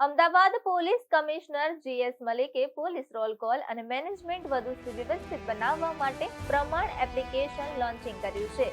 Ahmedabad police commissioner GS મલિકે police roll call અને management વધુ સુવ્યવસ્થિત બનાવવા માટે પ્રમાણ એપ્લિકેશન લોન્ચિંગ કર્યું છે।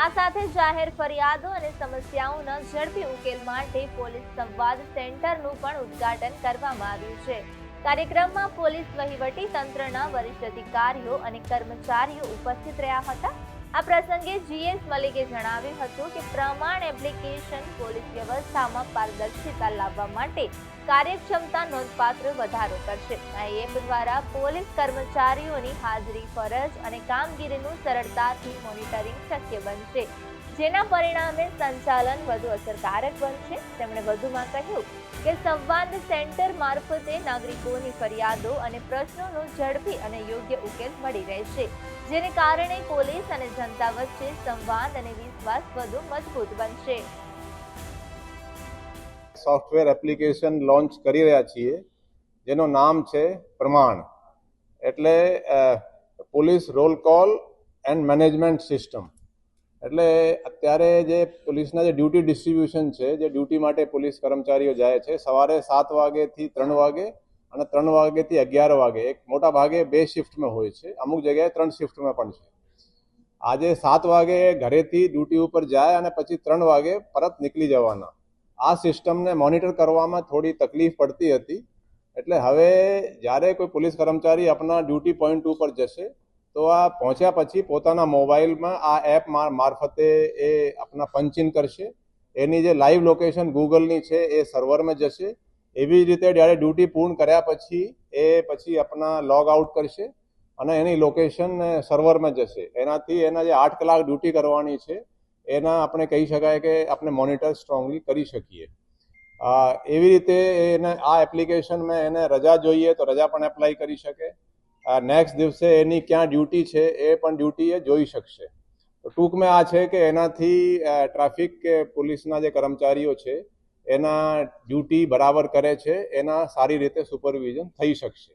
આ સાથે જાહેર ફરિયાદો અને સમસ્યાઓના ઝડપી ઉકેલ માટે પોલીસ સંવાદ સેન્ટરનું પણ ઉદ્ઘાટન કરવામાં આવ્યું છે। કાર્યક્રમમાં પોલીસ વહીવટી તંત્રના વરિષ્ઠ અધિકારીઓ અને કર્મચારીઓ ઉપસ્થિત રહ્યા હતા। આ પ્રસંગે જીએસ મલિકે જણાવ્યું હતું કે પ્રમાણ એપ્લિકેશન પોલીસ વ્યવસ્થામાં પારદર્શિતા લાવવા માટે કાર્યક્ષમતા નોંધપાત્ર વધારો કરશે। આ એપ દ્વારા પોલીસ કર્મચારીઓની હાજરી, ફરજ અને કામગીરીનું સરળતાથી મોનિટરિંગ શક્ય બનશે, જેના પરિણામે સંચાલન વધુ અસરકારક બનશે। તેમણે વધુમાં કહ્યું કે સંવાદ સેન્ટર મારફતે નાગરિકોની ફરિયાદો અને પ્રશ્નોનો ઝડપી અને યોગ્ય ઉકેલ મળી રહેશે, જેને કારણે પોલીસ અને જનતા વચ્ચે સંવાદ અને વિશ્વાસ વધુ મજબૂત બનશે। સોફ્ટવેર એપ્લિકેશન લોન્ચ કરી રહ્યા છીએ જેનું નામ છે પ્રમાણ, એટલે police roll call and management system. એટલે અત્યારે જે પોલીસના જે ડ્યુટી ડિસ્ટ્રીબ્યુશન છે, જે ડ્યુટી માટે પોલીસ કર્મચારીઓ જાય છે સવારે 7 વાગ્યાથી 3 વાગે અને 3 વાગ્યાથી 11 વાગે, એક મોટા ભાગે 2 શિફ્ટમાં હોય છે, અમુક જગ્યાએ 3 શિફ્ટમાં પણ છે। આજે 7 વાગે ઘરેથી ડ્યુટી ઉપર જાય અને પછી 3 વાગે પરત નીકળી જવાના। આ સિસ્ટમને મોનિટર કરવામાં થોડી તકલીફ પડતી હતી, એટલે હવે જ્યારે કોઈ પોલીસ કર્મચારી આપણા ડ્યુટી પોઈન્ટ ઉપર જશે તો આ પહોંચ્યા પછી પોતાના મોબાઈલમાં આ એપ મારફતે એ આપણા પંચિંગ કરશે। એની જે લાઈવ લોકેશન ગૂગલની છે એ સર્વરમાં જશે। એવી જ રીતે જ્યારે ડ્યુટી પૂર્ણ કર્યા પછી એ આપણા લોગ આઉટ કરશે અને એની લોકેશન સર્વરમાં જશે। એનાથી એના જે 8 કલાક ડ્યુટી કરવાની છે એના આપણે કહી શકાય કે આપણે મોનિટર સ્ટ્રોંગલી કરી શકીએ। એવી રીતે એને આ એપ્લિકેશનમાં એને રજા જોઈએ તો રજા પણ એપ્લાય કરી શકે। નેક્સ્ટ દિવસે એની ક્યાં ડ્યુટી છે એ પણ ડ્યુટી એ જોઈ શકશે। તો ટૂંકમાં આ છે કે એનાથી ટ્રાફિક કે પોલીસના જે કર્મચારીઓ છે એના ડ્યુટી બરાબર કરે છે, એના સારી રીતે સુપરવિઝન થઈ શકશે।